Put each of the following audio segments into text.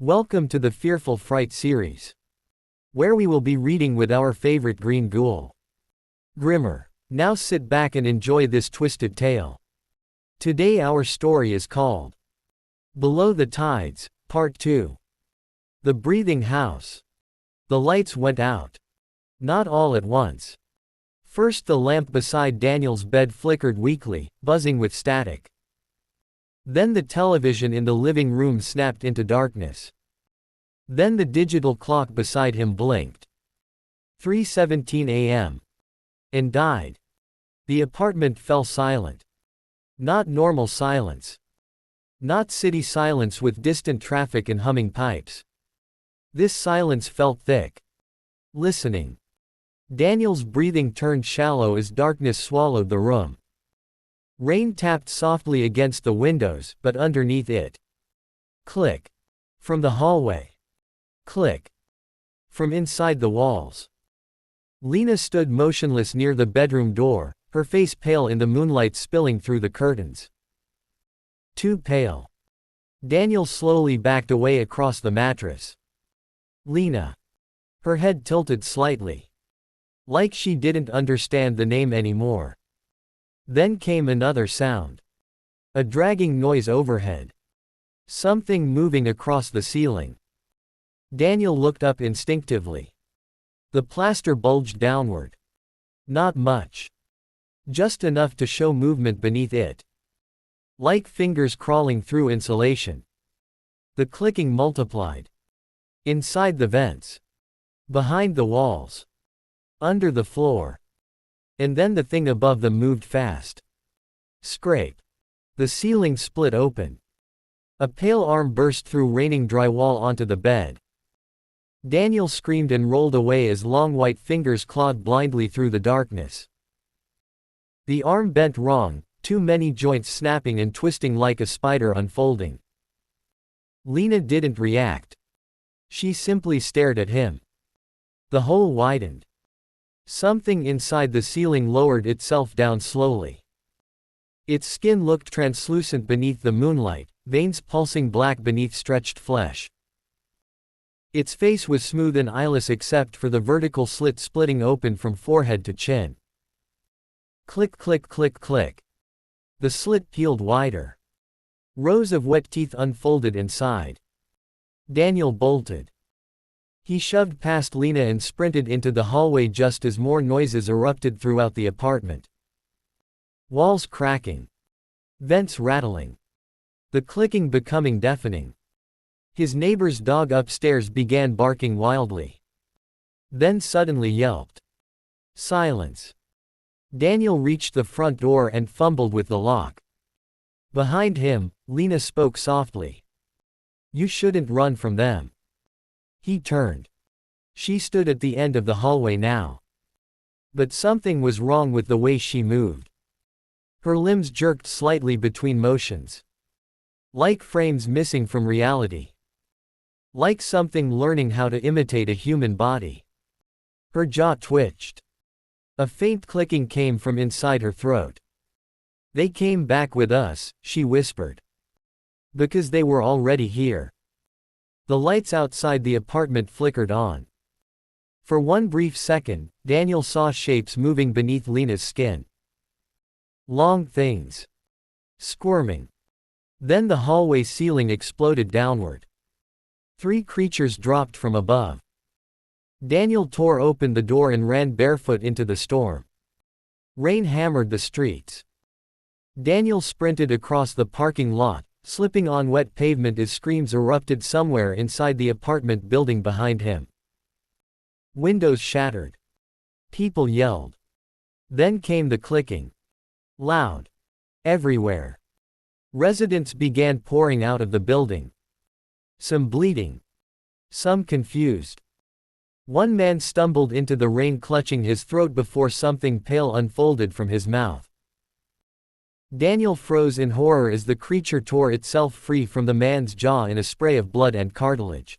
Welcome to the Fearful Fright series, where we will be reading with our favorite green ghoul, Grimmer. Now sit back and enjoy this twisted tale. Today our story is called Below the Tides, Part 2. The Breathing House. The lights went out. Not all at once. First the lamp beside Daniel's bed flickered weakly, buzzing with static. Then the television in the living room snapped into darkness. Then the digital clock beside him blinked. 3:17 a.m. And died. The apartment fell silent. Not normal silence. Not city silence with distant traffic and humming pipes. This silence felt thick. Listening. Daniel's breathing turned shallow as darkness swallowed the room. Rain tapped softly against the windows, but underneath it. Click. From the hallway. Click. From inside the walls. Lena stood motionless near the bedroom door, her face pale in the moonlight spilling through the curtains. Too pale. Daniel slowly backed away across the mattress. Lena. Her head tilted slightly. Like she didn't understand the name anymore. Then came another sound. A dragging noise overhead. Something moving across the ceiling. Daniel looked up instinctively. The plaster bulged downward. Not much. Just enough to show movement beneath it. Like fingers crawling through insulation. The clicking multiplied. Inside the vents. Behind the walls. Under the floor. And then the thing above them moved fast. Scrape. The ceiling split open. A pale arm burst through raining drywall onto the bed. Daniel screamed and rolled away as long white fingers clawed blindly through the darkness. The arm bent wrong, too many joints snapping and twisting like a spider unfolding. Lena didn't react. She simply stared at him. The hole widened. Something inside the ceiling lowered itself down slowly. Its skin looked translucent beneath the moonlight, veins pulsing black beneath stretched flesh. Its face was smooth and eyeless except for the vertical slit splitting open from forehead to chin. Click click click click. The slit peeled wider. Rows of wet teeth unfolded inside. Daniel bolted. He shoved past Lena and sprinted into the hallway just as more noises erupted throughout the apartment. Walls cracking. Vents rattling. The clicking becoming deafening. His neighbor's dog upstairs began barking wildly. Then suddenly yelped. Silence. Daniel reached the front door and fumbled with the lock. Behind him, Lena spoke softly. You shouldn't run from them. He turned. She stood at the end of the hallway now. But something was wrong with the way she moved. Her limbs jerked slightly between motions. Like frames missing from reality. Like something learning how to imitate a human body. Her jaw twitched. A faint clicking came from inside her throat. They came back with us, she whispered. Because they were already here. The lights outside the apartment flickered on. For one brief second, Daniel saw shapes moving beneath Lena's skin. Long things. Squirming. Then the hallway ceiling exploded downward. 3 creatures dropped from above. Daniel tore open the door and ran barefoot into the storm. Rain hammered the streets. Daniel sprinted across the parking lot, slipping on wet pavement as screams erupted somewhere inside the apartment building behind him. Windows shattered. People yelled. Then came the clicking. Loud. Everywhere. Residents began pouring out of the building. Some bleeding. Some confused. One man stumbled into the rain clutching his throat before something pale unfolded from his mouth. Daniel froze in horror as the creature tore itself free from the man's jaw in a spray of blood and cartilage.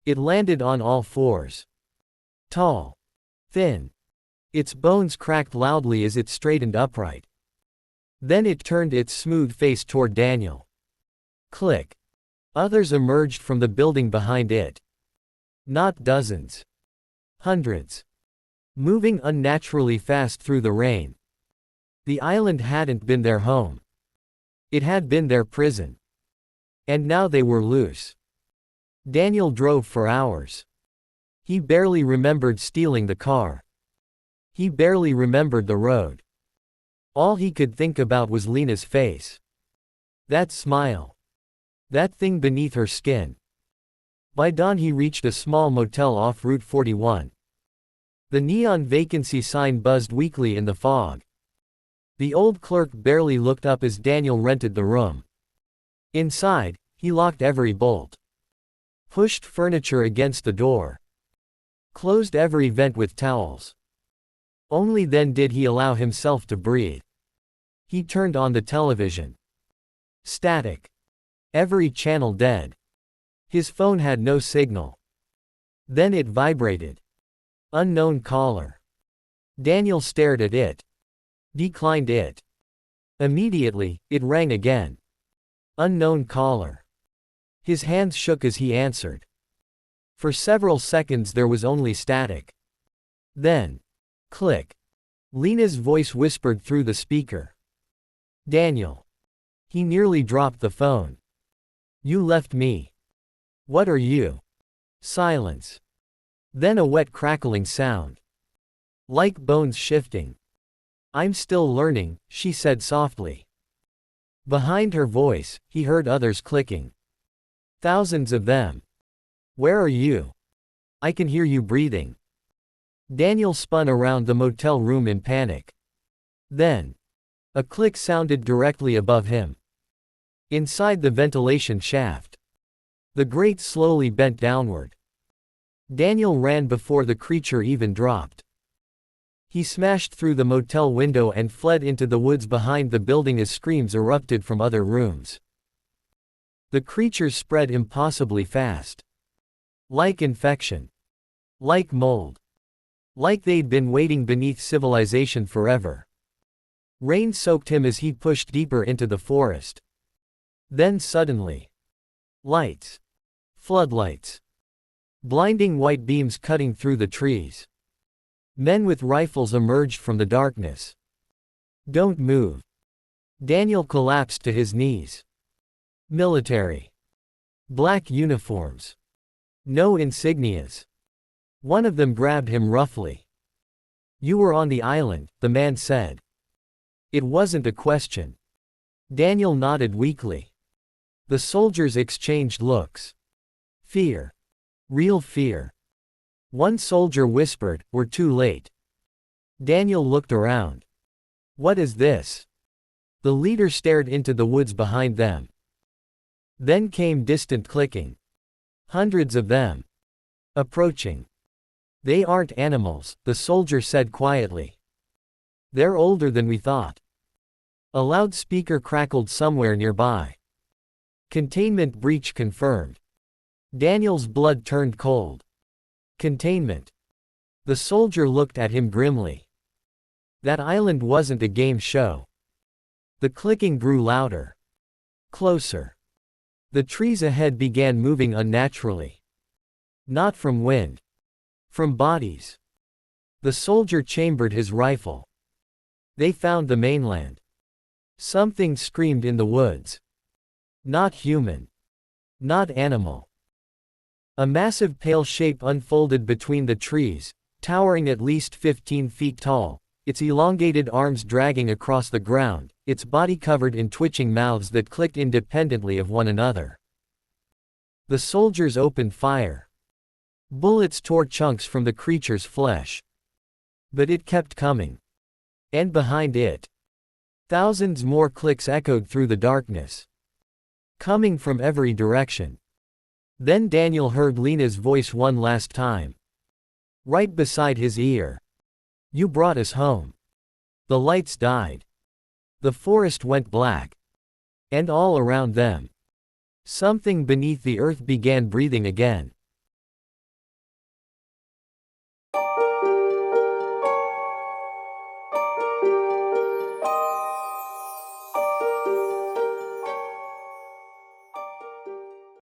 It landed on all fours. Tall. Thin. Its bones cracked loudly as it straightened upright. Then it turned its smooth face toward Daniel. Click. Others emerged from the building behind it. Not dozens. Hundreds. Moving unnaturally fast through the rain. The island hadn't been their home. It had been their prison. And now they were loose. Daniel drove for hours. He barely remembered stealing the car. He barely remembered the road. All he could think about was Lena's face. That smile. That thing beneath her skin. By dawn he reached a small motel off Route 41. The neon vacancy sign buzzed weakly in the fog. The old clerk barely looked up as Daniel rented the room. Inside, he locked every bolt. Pushed furniture against the door. Closed every vent with towels. Only then did he allow himself to breathe. He turned on the television. Static. Every channel dead. His phone had no signal. Then it vibrated. Unknown caller. Daniel stared at it. Declined it. Immediately, it rang again. Unknown caller. His hands shook as he answered. For several seconds there was only static. Then, click. Lena's voice whispered through the speaker. Daniel. He nearly dropped the phone. You left me. What are you? Silence. Then a wet crackling sound. Like bones shifting. I'm still learning, she said softly. Behind her voice, he heard others clicking. Thousands of them. Where are you? I can hear you breathing. Daniel spun around the motel room in panic. Then, a click sounded directly above him. Inside the ventilation shaft. The grate slowly bent downward. Daniel ran before the creature even dropped. He smashed through the motel window and fled into the woods behind the building as screams erupted from other rooms. The creatures spread impossibly fast. Like infection. Like mold. Like they'd been waiting beneath civilization forever. Rain soaked him as he pushed deeper into the forest. Then suddenly. Lights. Floodlights. Blinding white beams cutting through the trees. Men with rifles emerged from the darkness. Don't move. Daniel collapsed to his knees. Military. Black uniforms. No insignias. One of them grabbed him roughly. You were on the island, the man said. It wasn't a question. Daniel nodded weakly. The soldiers exchanged looks. Fear. Real fear. One soldier whispered, "We're too late." Daniel looked around. What is this? The leader stared into the woods behind them. Then came distant clicking. Hundreds of them. Approaching. They aren't animals, the soldier said quietly. They're older than we thought. A loudspeaker crackled somewhere nearby. Containment breach confirmed. Daniel's blood turned cold. Containment. The soldier looked at him grimly. That island wasn't a game show. The clicking grew louder. Closer. The trees ahead began moving unnaturally. Not from wind. From bodies. The soldier chambered his rifle. They found the mainland. Something screamed in the woods. Not human. Not animal. A massive pale shape unfolded between the trees, towering at least 15 feet tall, its elongated arms dragging across the ground, its body covered in twitching mouths that clicked independently of one another. The soldiers opened fire. Bullets tore chunks from the creature's flesh. But it kept coming. And behind it, thousands more clicks echoed through the darkness. Coming from every direction. Then Daniel heard Lena's voice one last time. Right beside his ear. You brought us home. The lights died. The forest went black. And all around them. Something beneath the earth began breathing again.